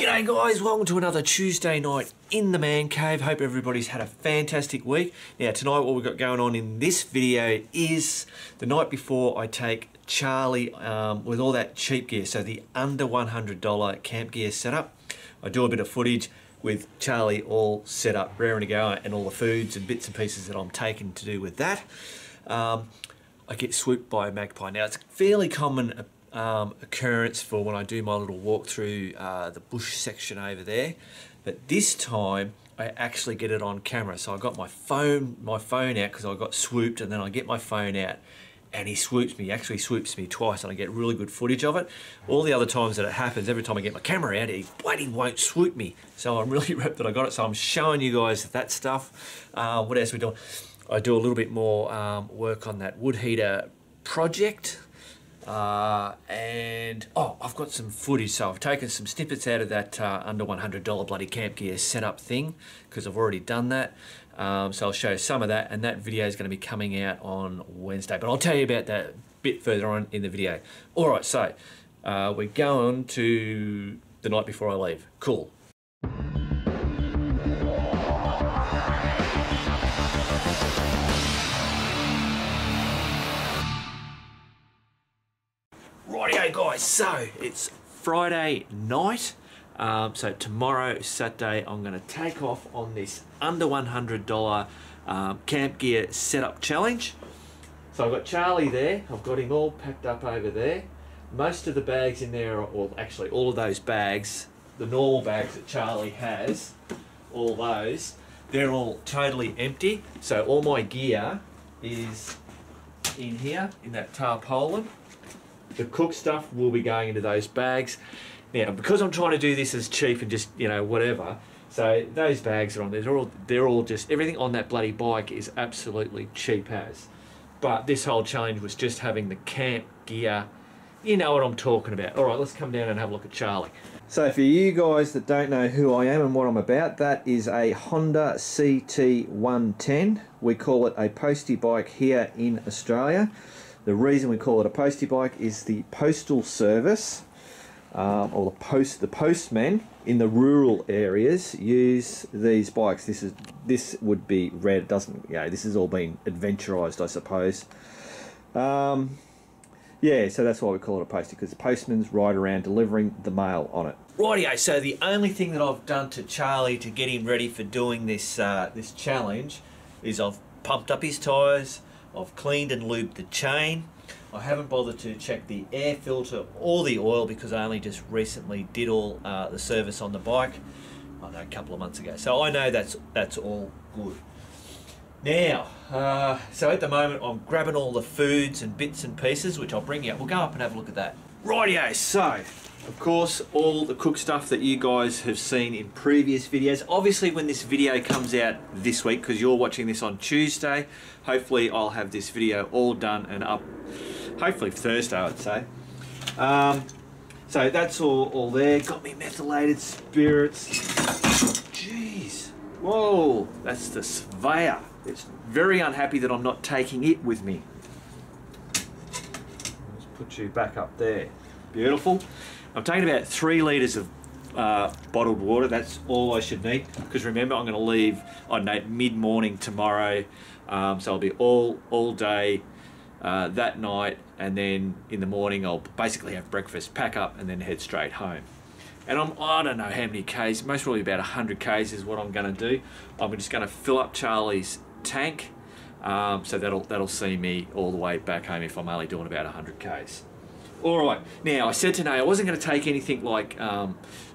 G'day guys, welcome to another Tuesday night in the man cave. Hope everybody's had a fantastic week. Now tonight what we've got going on in this video is the night before I take Charlie with all that cheap gear, so the under $100 camp gear setup. I do a bit of footage with Charlie all set up, raring to go, and all the foods and bits and pieces that I'm taking to do with that. I get swooped by a magpie. Now it's a fairly common occurrence for when I do my little walk through the bush section over there, but this time I actually get it on camera. So I got my phone out because I got swooped, and then I get my phone out and he swoops me. He actually swoops me twice and I get really good footage of it. All the other times that it happens, every time I get my camera out, he bloody won't swoop me. So I'm really rapt that I got it. So I'm showing you guys that stuff. What else are we doing? I do a little bit more work on that wood heater project. And I've got some footage, so I've taken some snippets out of that under $100 bloody camp gear setup thing because I've already done that. So I'll show you some of that, and that video is going to be coming out on Wednesday, but I'll tell you about that a bit further on in the video. Alright, so we're going to the night before I leave. Cool. Rightio guys, so it's Friday night, so tomorrow, Saturday, I'm going to take off on this under $100 camp gear setup challenge. So I've got Charlie there, I've got him all packed up over there. Most of the bags in there, or actually all of those bags, the normal bags that Charlie has, all those, they're all totally empty. So all my gear is in here, in that tarpaulin. The cook stuff will be going into those bags. Now, because I'm trying to do this as cheap and just, you know, whatever, so those bags are on there. They're all just, everything on that bloody bike is absolutely cheap as. But this whole challenge was just having the camp gear. You know what I'm talking about. All right, let's come down and have a look at Charlie. So for you guys that don't know who I am and what I'm about, that is a Honda CT110. We call it a postie bike here in Australia. The reason we call it a postie bike is the postal service, or the postmen in the rural areas use these bikes. This would be red. Doesn't, you know, this has all been adventurized, I suppose. Yeah, so that's why we call it a postie, because the postmen's ride around delivering the mail on it. Rightio, so the only thing that I've done to Charlie to get him ready for doing this this challenge is I've pumped up his tyres. I've cleaned and lubed the chain. I haven't bothered to check the air filter or the oil because I only just recently did all the service on the bike, I know, a couple of months ago. So I know that's all good. Now, so at the moment I'm grabbing all the foods and bits and pieces, which I'll bring you up. We'll go up and have a look at that. Rightio, so of course all the cook stuff that you guys have seen in previous videos. Obviously when this video comes out this week, because you're watching this on Tuesday, hopefully I'll have this video all done and up, hopefully Thursday I'd say. So that's all there. Got me methylated spirits. Jeez, whoa, that's the Surveyor. It's very unhappy that I'm not taking it with me. Let's put you back up there. Beautiful. I'm taking about 3 litres of bottled water. That's all I should need, because remember I'm going to leave, I don't know, mid-morning tomorrow, so I'll be all day that night, and then in the morning I'll basically have breakfast, pack up, and then head straight home. And I don't know how many Ks, most probably about 100 Ks is what I'm going to do. I'm just going to fill up Charlie's tank, so that'll see me all the way back home if I'm only doing about 100 Ks. Alright, now I said today I wasn't going to take anything like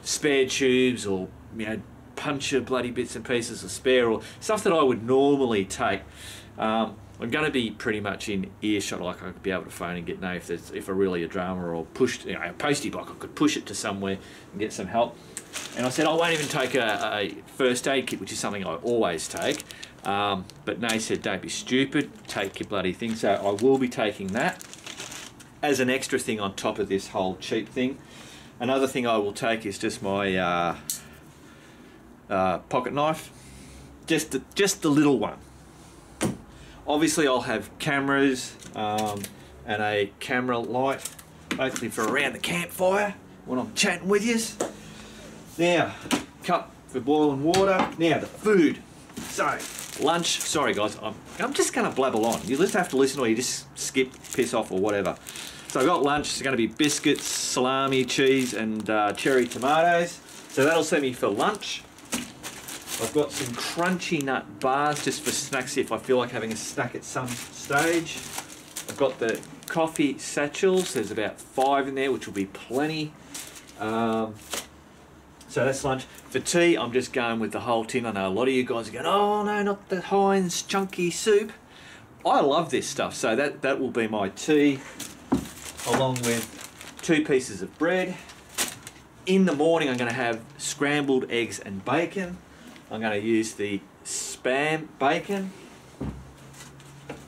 spare tubes or, you know, puncture bloody bits and pieces of spare or stuff that I would normally take. I'm going to be pretty much in earshot, like I could be able to phone and get know if I really a drama or pushed, you know, a postie bike, I could push it to somewhere and get some help. And I said I won't even take a first aid kit, which is something I always take. But Nay said don't be stupid, take your bloody thing. So I will be taking that as an extra thing on top of this whole cheap thing. Another thing I will take is just my pocket knife, just the little one. Obviously I'll have cameras and a camera light, hopefully for around the campfire when I'm chatting with yous. Now, cup for boiling water. Now the food. So, lunch. Sorry guys, I'm just going to blabble on. You just have to listen or you just skip, piss off or whatever. So I've got lunch. It's going to be biscuits, salami, cheese and cherry tomatoes. So that'll set me for lunch. I've got some crunchy nut bars just for snacks if I feel like having a snack at some stage. I've got the coffee satchels. There's about 5 in there, which will be plenty. So that's lunch. For tea, I'm just going with the whole tin. I know a lot of you guys are going, oh no, not the Heinz chunky soup. I love this stuff, so that will be my tea, along with 2 pieces of bread. In the morning, I'm going to have scrambled eggs and bacon. I'm going to use the Spam bacon.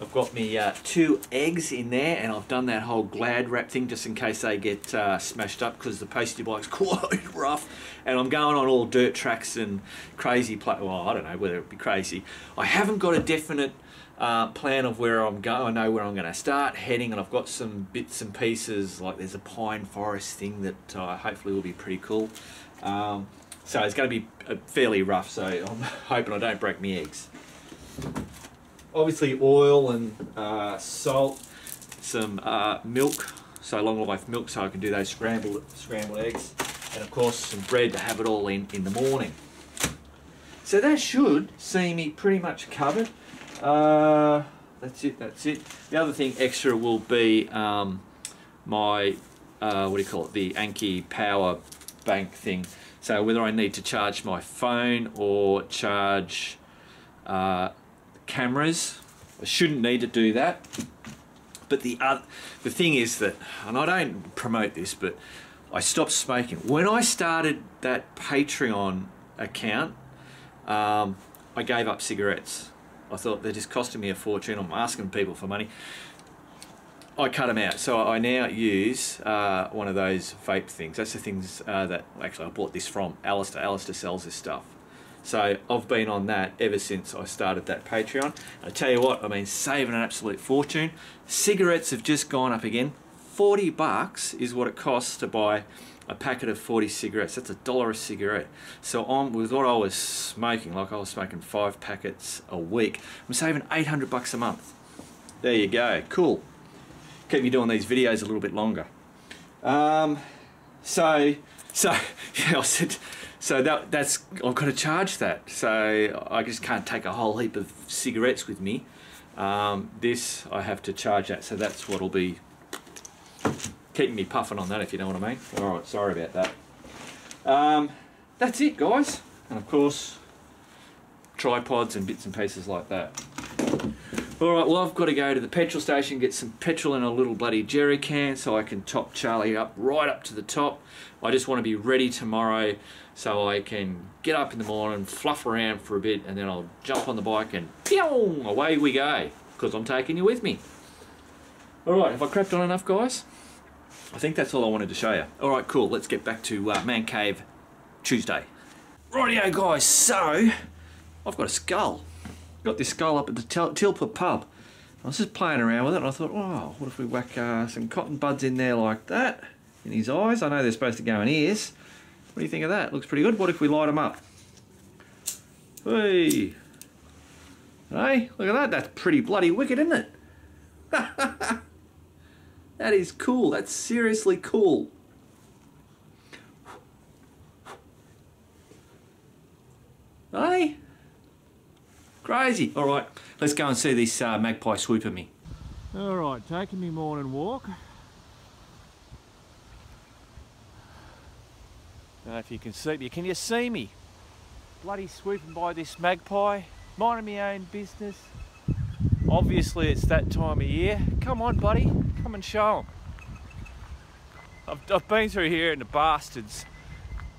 I've got me 2 eggs in there, and I've done that whole Glad wrap thing just in case they get smashed up because the Postie Bike's quite rough. And I'm going on all dirt tracks and crazy, well, I don't know whether it'd be crazy. I haven't got a definite plan of where I'm going. I know where I'm going to start heading, and I've got some bits and pieces, like there's a pine forest thing that hopefully will be pretty cool. So it's going to be fairly rough, so I'm hoping I don't break my eggs. Obviously oil and salt, some milk, so long life milk so I can do those scrambled eggs, and of course some bread to have it all in the morning. So that should see me pretty much covered. That's it. The other thing extra will be my, what do you call it, the Anki power bank thing. So whether I need to charge my phone or charge cameras, I shouldn't need to do that. But the thing is that, and I don't promote this, but I stopped smoking. When I started that Patreon account, I gave up cigarettes. I thought they're just costing me a fortune. I'm asking people for money. I cut them out, so I now use one of those vape things. That's the things that, actually I bought this from AEST. AEST sells this stuff. So I've been on that ever since I started that Patreon. And I tell you what, I mean, saving an absolute fortune. Cigarettes have just gone up again. $40 is what it costs to buy a packet of 40 cigarettes. That's $1 a cigarette. So with what I was smoking, like I was smoking 5 packets a week, I'm saving $800 a month. There you go, cool. Keep me doing these videos a little bit longer. Yeah, I said, so that's, I've got to charge that. So I just can't take a whole heap of cigarettes with me. This, I have to charge that. So that's what'll be keeping me puffing on that, if you know what I mean. All right, sorry about that. That's it, guys. And of course, tripods and bits and pieces like that. Alright, well I've got to go to the petrol station, get some petrol in a little bloody jerry can so I can top Charlie up right up to the top. I just want to be ready tomorrow so I can get up in the morning, fluff around for a bit, and then I'll jump on the bike and pew, away we go, because I'm taking you with me. Alright, have I crapped on enough, guys? I think that's all I wanted to show you. Alright, cool, let's get back to Man Cave Tuesday. Rightio guys, so I've got a skull. Got this skull up at the Tilpa pub. I was just playing around with it and I thought, oh, what if we whack some cotton buds in there like that? In his eyes. I know they're supposed to go in ears. What do you think of that? Looks pretty good. What if we light them up? Hey! Hey, look at that. That's pretty bloody wicked, isn't it? That is cool. That's seriously cool. Hey? Crazy. All right, let's go and see this magpie swoop at me. All right, taking me morning walk. Don't know if you can see me. Can you see me? Bloody swooping by this magpie, minding my own business. Obviously, it's that time of year. Come on, buddy, come and show them. I've been through here and the bastards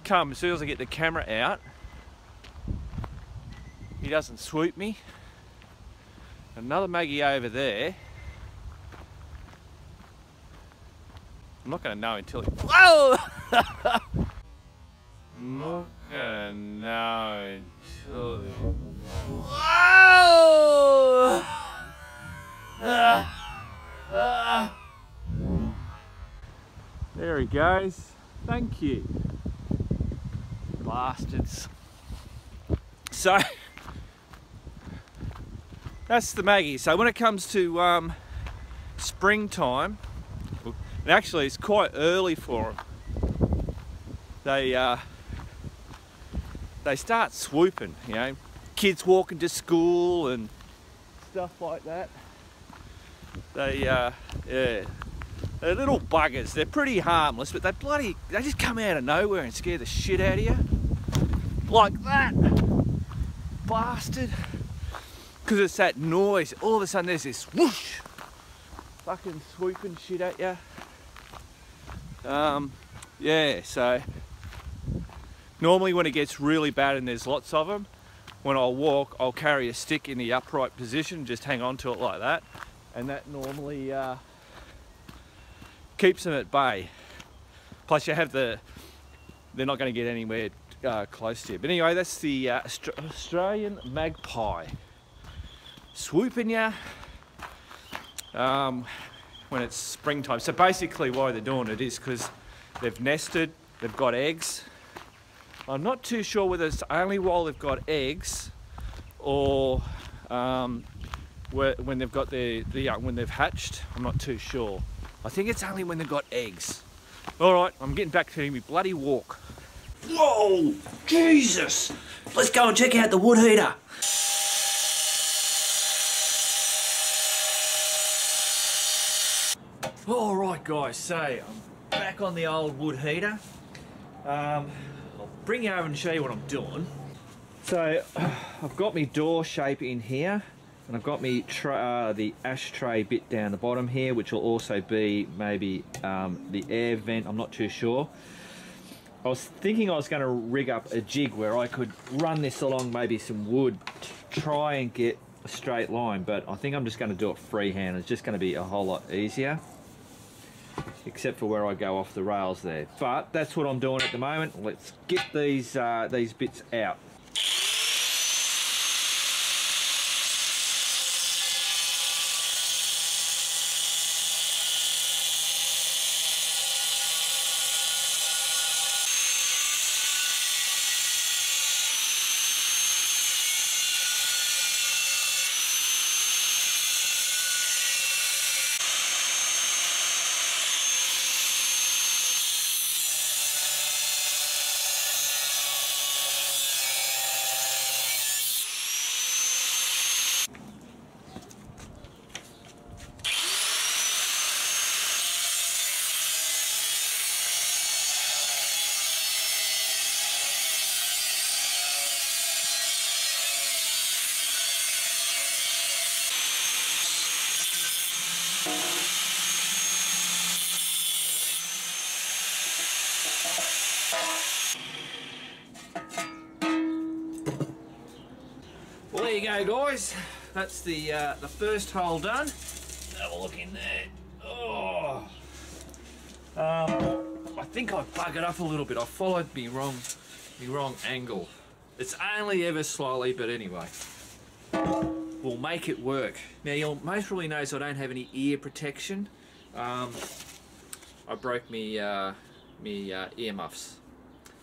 come as soon as I get the camera out. He doesn't swoop me. Another Maggie over there. I'm not going to know until he... Whoa! I'm not going to know until he... Whoa! There he goes. Thank you. bastards. So that's the Maggie. So when it comes to springtime, and actually it's quite early for them, they start swooping, you know, kids walking to school and stuff like that. Yeah, they're little buggers. They're pretty harmless, but they just come out of nowhere and scare the shit out of you. Like that. Bastard. Because it's that noise. All of a sudden there's this whoosh. Fucking swooping shit at you. Yeah, so normally when it gets really bad and there's lots of them, when I walk, I'll carry a stick in the upright position, just hang on to it like that. And that normally keeps them at bay. Plus you have they're not going to get anywhere close to you. But anyway, that's the Australian Magpie. Swooping you when it's springtime. So basically why they're doing it is because they've nested, they've got eggs. I'm not too sure whether it's only while they've got eggs or when they've got the young, when they've hatched. I'm not too sure. I think it's only when they've got eggs. Alright, I'm getting back to my bloody walk. Whoa! Jesus! Let's go and check out the wood heater. Alright guys, so I'm back on the old wood heater. I'll bring you over and show you what I'm doing. So I've got my door shape in here, and I've got me the ashtray bit down the bottom here, which will also be maybe the air vent. I'm not too sure. I was thinking I was going to rig up a jig where I could run this along maybe some wood to try and get a straight line, but I think I'm just going to do it freehand. It's just going to be a whole lot easier, except for where I go off the rails there. But that's what I'm doing at the moment. Let's get these bits out. Well, there you go, guys. That's the first hole done. Have a look in there. Oh, I think I buggered up a little bit. I followed me wrong angle. It's only ever slightly, but anyway, we'll make it work. Now, you'll most probably notice I don't have any ear protection. I broke me earmuffs.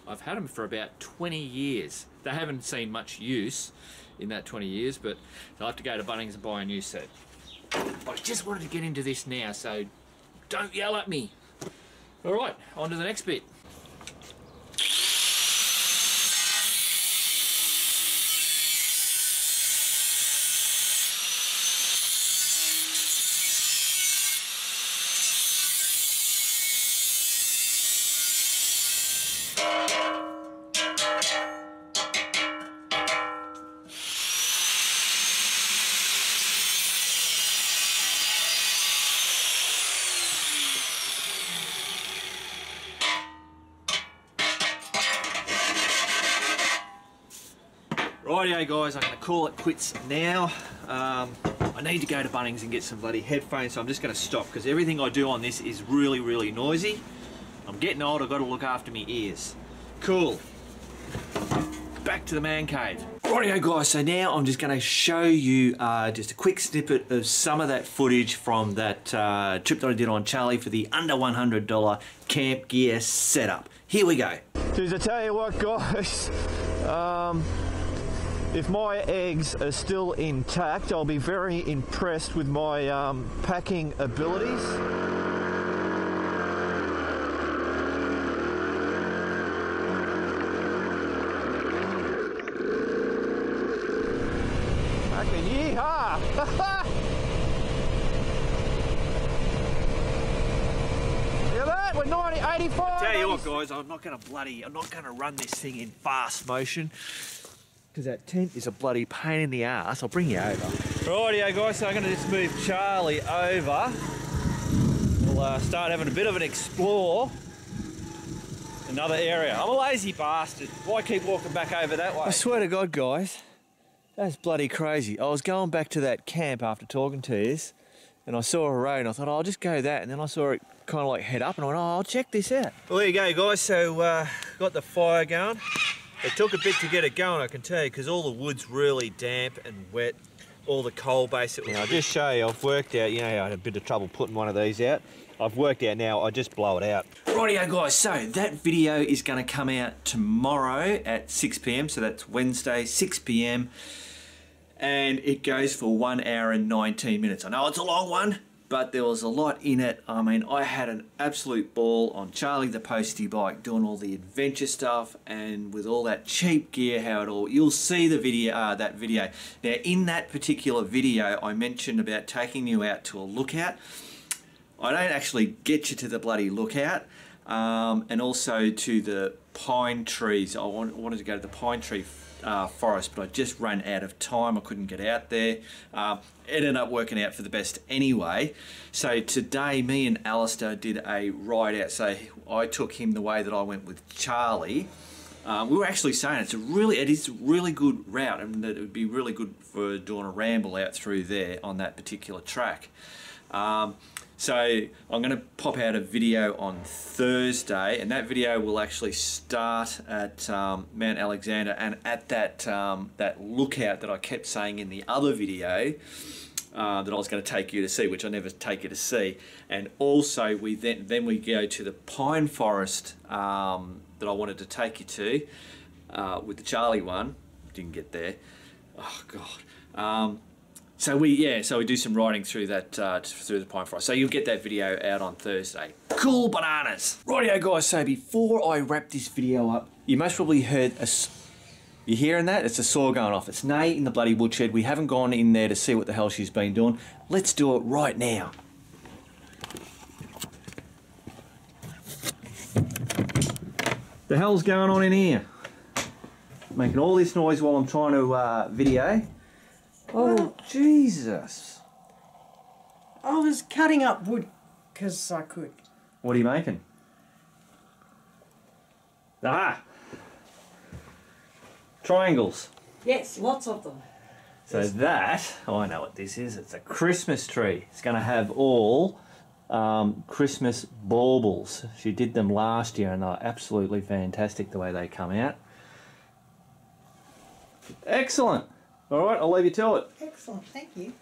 I've had them for about 20 years. They haven't seen much use in that 20 years, but I'll have to go to Bunnings and buy a new set. I just wanted to get into this now, so don't yell at me. All right, on to the next bit. Rightio guys, I'm going to call it quits now. I need to go to Bunnings and get some bloody headphones, so I'm just going to stop because everything I do on this is really, really noisy. I'm getting old, I've got to look after my ears. Cool. Back to the man cave. Rightio guys, so now I'm just going to show you just a quick snippet of some of that footage from that trip that I did on Charlie for the under $100 camp gear setup. Here we go. Jeez, I tell you what, guys, if my eggs are still intact, I'll be very impressed with my packing abilities. Fucking yeehaw! We're 85. Tell you what, guys, I'm not going to run this thing in fast motion because that tent is a bloody pain in the ass. I'll bring you over. Rightio, guys, so I'm going to just move Charlie over. We'll start having a bit of an explore. Another area. I'm a lazy bastard. Why keep walking back over that way? I swear to God, guys, that's bloody crazy. I was going back to that camp after talking to you, and I saw a road and I thought, oh, I'll just go that, and then I saw it kind of like head up and I went, oh, I'll check this out. Well, there you go, guys. So got the fire going. It took a bit to get it going, I can tell you, because all the wood's really damp and wet. All the coal base. I'll just show you, I've worked out, you know, I had a bit of trouble putting one of these out. I've worked out now, I just blow it out. Rightio, guys, so that video is going to come out tomorrow at 6 PM, so that's Wednesday, 6 PM. And it goes for 1 hour and 19 minutes. I know it's a long one, but there was a lot in it. I mean, I had an absolute ball on Charlie the Postie Bike, doing all the adventure stuff, and with all that cheap gear, how it all, you'll see the video, that video. Now, in that particular video, I mentioned about taking you out to a lookout. I don't actually get you to the bloody lookout, and also to the pine trees. I wanted to go to the pine tree forest, but I just ran out of time. I couldn't get out there. It ended up working out for the best anyway. So today, me and Alistair did a ride out. So I took him the way that I went with Charlie. We were actually saying it is a really good route, and that it would be really good for doing a ramble out through there on that particular track. So I'm going to pop out a video on Thursday, and that video will actually start at Mount Alexander and at that that lookout that I kept saying in the other video that I was going to take you to see, which I never take you to see. And also we then we go to the pine forest that I wanted to take you to with the Charlie one. Didn't get there. Oh God. So we do some riding through that through the pine forest. So you'll get that video out on Thursday. Cool bananas. Rightio, guys. So before I wrap this video up, you most probably heard you hearing that? It's a saw going off. It's Nay in the bloody woodshed. We haven't gone in there to see what the hell she's been doing. Let's do it right now. The hell's going on in here? Making all this noise while I'm trying to video. Oh, Jesus. I was cutting up wood because I could. What are you making? Ah! Triangles. Yes, lots of them. So yes. That, oh, I know what this is. It's a Christmas tree. It's going to have all Christmas baubles. She did them last year and they're absolutely fantastic the way they come out. Excellent. All right, I'll leave you to it. Excellent, thank you.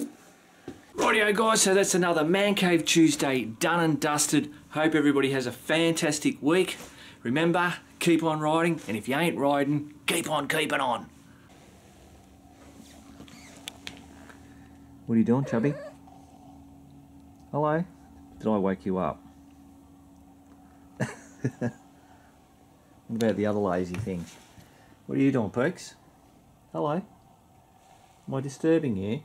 Rightio, guys, so that's another Man Cave Tuesday done and dusted. Hope everybody has a fantastic week. Remember, keep on riding, and if you ain't riding, keep on keeping on. What are you doing, Chubby? Hello? Did I wake you up? What about the other lazy thing? What are you doing, Peaks? Hello? Am I disturbing you?